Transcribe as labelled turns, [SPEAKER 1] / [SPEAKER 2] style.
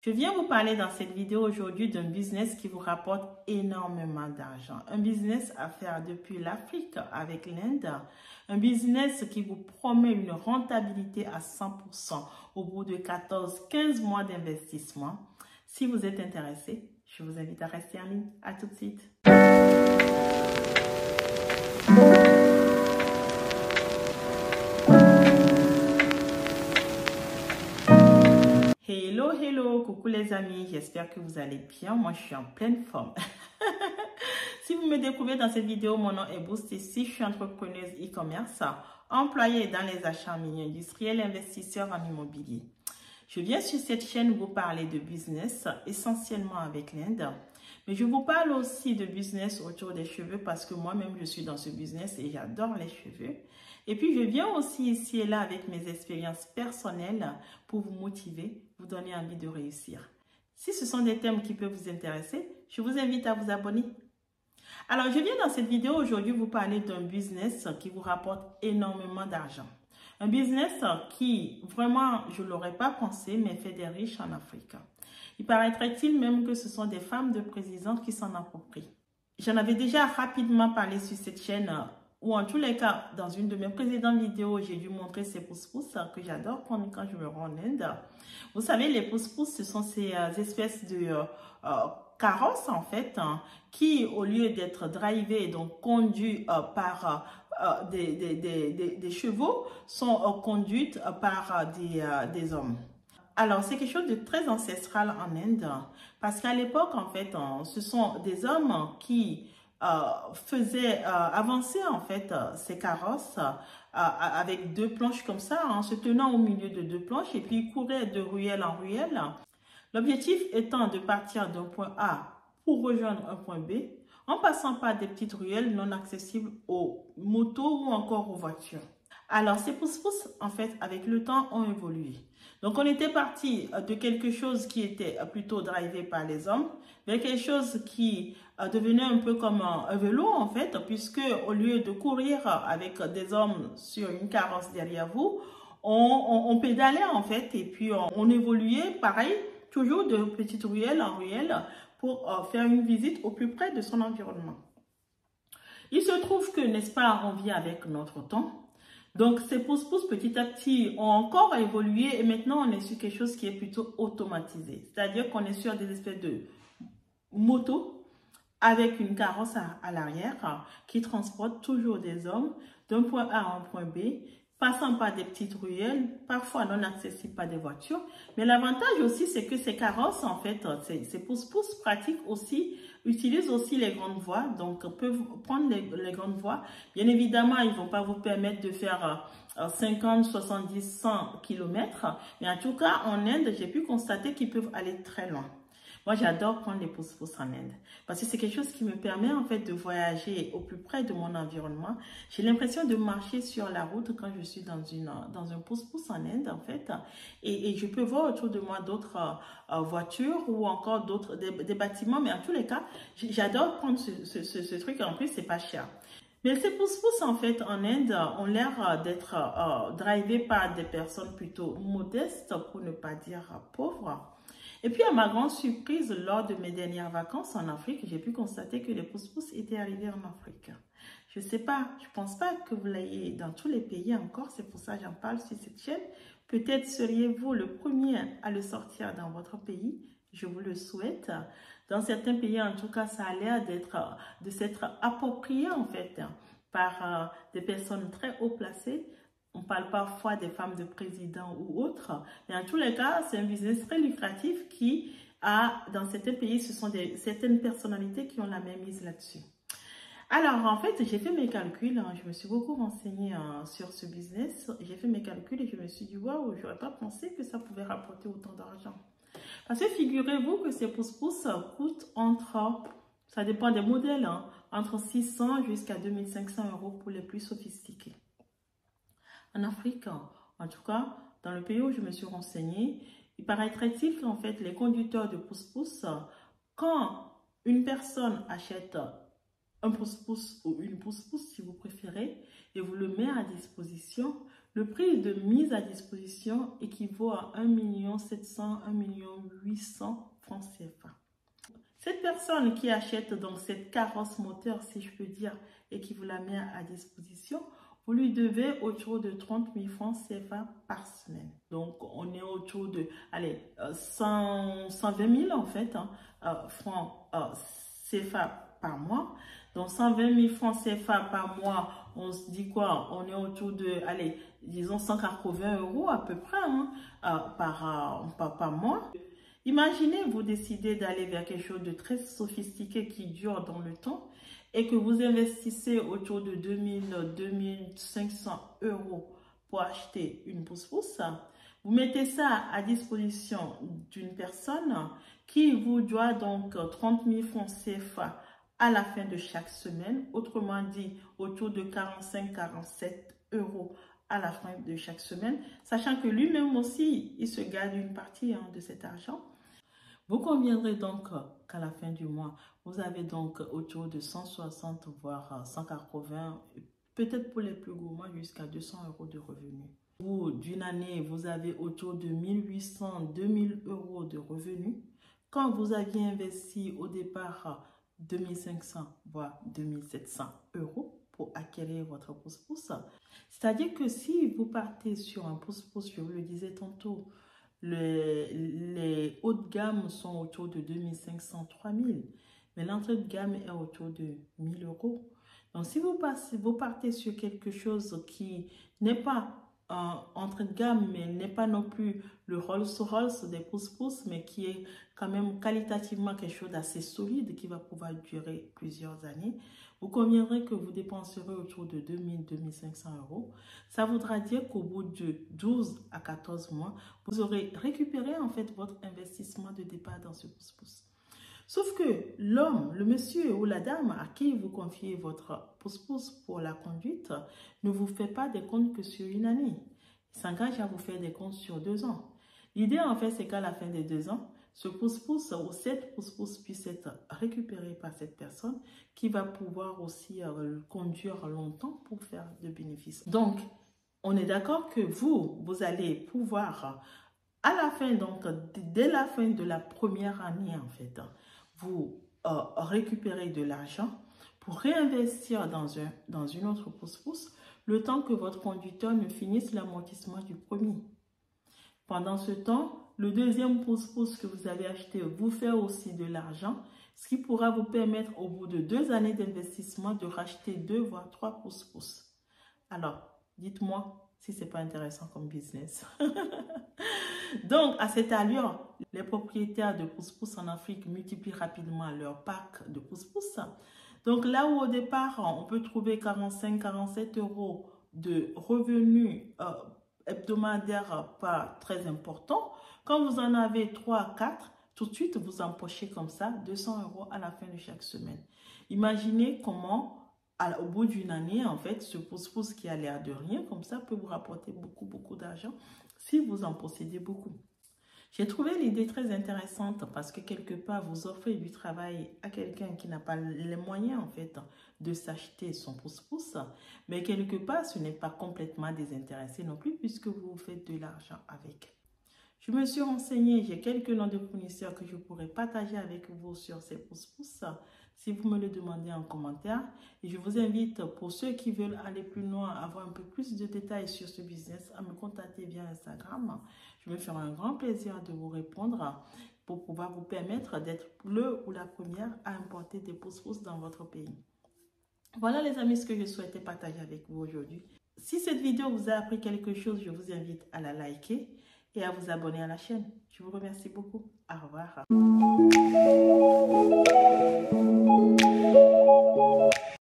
[SPEAKER 1] Je viens vous parler dans cette vidéo aujourd'hui d'un business qui vous rapporte énormément d'argent. Un business à faire depuis l'Afrique avec l'Inde. Un business qui vous promet une rentabilité à 100% au bout de 14-15 mois d'investissement. Si vous êtes intéressé, je vous invite à rester en ligne. À tout de suite. Hello, coucou les amis, j'espère que vous allez bien. Moi, je suis en pleine forme. Si vous me découvrez dans cette vidéo, mon nom est Boost. Ici, je suis entrepreneuse e-commerce, employée dans les achats en milieu industriel, investisseur en immobilier. Je viens sur cette chaîne vous parler de business, essentiellement avec l'Inde. Mais je vous parle aussi de business autour des cheveux parce que moi-même, je suis dans ce business et j'adore les cheveux. Et puis, je viens aussi ici et là avec mes expériences personnelles pour vous motiver, vous donner envie de réussir. Si ce sont des thèmes qui peuvent vous intéresser, je vous invite à vous abonner. Alors, je viens dans cette vidéo aujourd'hui vous parler d'un business qui vous rapporte énormément d'argent. Un business qui, vraiment, je ne l'aurais pas pensé, mais fait des riches en Afrique. Il paraîtrait-il même que ce sont des femmes de présidents qui s'en approprient. J'en avais déjà rapidement parlé sur cette chaîne, ou en tous les cas, dans une de mes précédentes vidéos, j'ai dû montrer ces pousse-pousse que j'adore prendre quand je me rends en Inde. Vous savez, les pousse-pousse, ce sont ces espèces de carrosses, en fait, qui, au lieu d'être drivés, donc conduits par des chevaux, sont conduites par des hommes. Alors, c'est quelque chose de très ancestral en Inde, parce qu'à l'époque, en fait, ce sont des hommes qui faisaient avancer, en fait, ces carrosses avec deux planches comme ça, en se tenant au milieu de deux planches, et puis ils couraient de ruelle en ruelle. L'objectif étant de partir d'un point A pour rejoindre un point B, en passant par des petites ruelles non accessibles aux motos ou encore aux voitures. Alors, ces pousse-pousse, en fait, avec le temps, ont évolué. Donc, on était parti de quelque chose qui était plutôt drivé par les hommes, vers quelque chose qui devenait un peu comme un vélo, en fait, puisque au lieu de courir avec des hommes sur une carrosse derrière vous, on pédalait, en fait, et puis on évoluait, pareil, toujours de petite ruelle en ruelle, pour faire une visite au plus près de son environnement. Il se trouve que, n'est-ce pas, on vit avec notre temps. Donc, ces pousse-pousse, petit à petit, ont encore évolué et maintenant, on est sur quelque chose qui est plutôt automatisé. C'est-à-dire qu'on est sur des espèces de motos avec une carrosse à l'arrière qui transporte toujours des hommes d'un point A à un point B, passant par des petites ruelles, parfois non accessibles par des voitures. Mais l'avantage aussi, c'est que ces carrosses, en fait, ces pousse-pousse pratiquent aussi, utilisent aussi les grandes voies, donc peuvent prendre les grandes voies. Bien évidemment, ils ne vont pas vous permettre de faire 50, 70, 100 km, mais en tout cas, en Inde, j'ai pu constater qu'ils peuvent aller très loin. Moi, j'adore prendre les pousse-pousse en Inde parce que c'est quelque chose qui me permet en fait de voyager au plus près de mon environnement. J'ai l'impression de marcher sur la route quand je suis dans un pousse-pousse en Inde en fait et je peux voir autour de moi d'autres voitures ou encore des bâtiments, mais en tous les cas, j'adore prendre ce truc. En plus, c'est pas cher. Mais ces pousse-pousse, en fait, en Inde, ont l'air d'être drivés par des personnes plutôt modestes, pour ne pas dire pauvres. Et puis, à ma grande surprise, lors de mes dernières vacances en Afrique, j'ai pu constater que les pousse-pousse étaient arrivés en Afrique. Je ne sais pas, je ne pense pas que vous l'ayez dans tous les pays encore, c'est pour ça que j'en parle sur cette chaîne. Peut-être seriez-vous le premier à le sortir dans votre pays, je vous le souhaite. Dans certains pays, en tout cas, ça a l'air de s'être approprié en fait par des personnes très haut placées. On parle parfois des femmes de président ou autres, mais en tous les cas, c'est un business très lucratif qui a, dans certains pays, ce sont certaines personnalités qui ont la même mise là-dessus. Alors, en fait, j'ai fait mes calculs, je me suis beaucoup renseignée sur ce business, j'ai fait mes calculs et je me suis dit, waouh, je n'aurais pas pensé que ça pouvait rapporter autant d'argent. Parce que figurez-vous que ces pousse-pousse coûtent ça dépend des modèles, entre 600 jusqu'à 2500 € pour les plus sophistiqués. En Afrique, en tout cas, dans le pays où je me suis renseignée, il paraîtrait-il qu'en fait, les conducteurs de pousse-pousse, quand une personne achète un pousse-pousse ou une pousse-pousse, si vous préférez, et vous le met à disposition, Le prix de mise à disposition équivaut à 1 700 000, 1 800 000 francs CFA. Cette personne qui achète donc cette carrosse moteur, si je peux dire, et qui vous la met à disposition, vous lui devez autour de 30 000 francs CFA par semaine. Donc, on est autour de, allez, 120 000 en fait, francs CFA par mois. Donc, 120 000 francs CFA par mois, on se dit quoi? On est autour de, allez, disons 180 € à peu près par mois. Imaginez, vous décidez d'aller vers quelque chose de très sophistiqué qui dure dans le temps et que vous investissez autour de 2 000, 2 500 € pour acheter une pousse-pousse. Vous mettez ça à disposition d'une personne qui vous doit donc 30 000 francs CFA à la fin de chaque semaine, autrement dit autour de 45-47 € à la fin de chaque semaine, sachant que lui-même aussi, il se garde une partie de cet argent. Vous conviendrez donc qu'à la fin du mois, vous avez donc autour de 160 voire 180, peut-être pour les plus gourmands jusqu'à 200 € de revenus. D'une année, vous avez autour de 1 800, 2 000 € de revenus. Quand vous aviez investi au départ 2 500 voire 2 700 € pour acquérir votre pousse-pousse, c'est-à-dire que si vous partez sur un pousse-pousse, je vous le disais tantôt, les hauts de gamme sont autour de 2 500, 3 000, mais l'entrée de gamme est autour de 1 000 €. Donc, si vous partez sur quelque chose qui n'est pas entrée de gamme, mais n'est pas non plus le Rolls-Royce des pousse-pousse, mais qui est quand même qualitativement quelque chose d'assez solide qui va pouvoir durer plusieurs années, vous conviendrez que vous dépenserez autour de 2 000, 2 500 €. Ça voudra dire qu'au bout de 12 à 14 mois, vous aurez récupéré en fait votre investissement de départ dans ce pousse-pousse. Sauf que l'homme, le monsieur ou la dame à qui vous confiez votre pousse-pousse pour la conduite ne vous fait pas des comptes que sur une année. Il s'engage à vous faire des comptes sur 2 ans. L'idée en fait, c'est qu'à la fin des 2 ans, ce pousse-pousse ou cette pousse-pousse puisse être récupéré par cette personne qui va pouvoir aussi conduire longtemps pour faire de bénéfices. Donc, on est d'accord que vous allez pouvoir, à la fin, donc dès la fin de la première année en fait, vous récupérez de l'argent pour réinvestir dans une autre pousse-pousse le temps que votre conducteur ne finisse l'amortissement du premier. Pendant ce temps, le deuxième pousse-pousse que vous avez acheté vous fait aussi de l'argent, ce qui pourra vous permettre au bout de 2 années d'investissement de racheter 2 voire 3 pousse-pousse. Alors, dites-moi si ce n'est pas intéressant comme business. Donc, à cette allure, les propriétaires de pousse-pousse en Afrique multiplient rapidement leur parc de pousse-pousse. Donc, là où au départ, on peut trouver 45-47 € de revenus hebdomadaires pas très importants, quand vous en avez 3 à 4, tout de suite, vous empochez comme ça 200 € à la fin de chaque semaine. Imaginez comment, au bout d'une année, en fait, ce pousse-pousse qui a l'air de rien, comme ça, peut vous rapporter beaucoup d'argent si vous en possédez beaucoup. J'ai trouvé l'idée très intéressante parce que quelque part, vous offrez du travail à quelqu'un qui n'a pas les moyens, en fait, de s'acheter son pousse-pousse. Mais quelque part, ce n'est pas complètement désintéressé non plus puisque vous faites de l'argent avec. Je me suis renseignée, j'ai quelques noms de fournisseurs que je pourrais partager avec vous sur ces pousse-pousse si vous me le demandez en commentaire. Et je vous invite, pour ceux qui veulent aller plus loin, avoir un peu plus de détails sur ce business, à me contacter via Instagram. Je me ferai un grand plaisir de vous répondre pour pouvoir vous permettre d'être le ou la première à importer des pousse-pousse dans votre pays. Voilà les amis, ce que je souhaitais partager avec vous aujourd'hui. Si cette vidéo vous a appris quelque chose, je vous invite à la liker et à vous abonner à la chaîne. Je vous remercie beaucoup. Au revoir.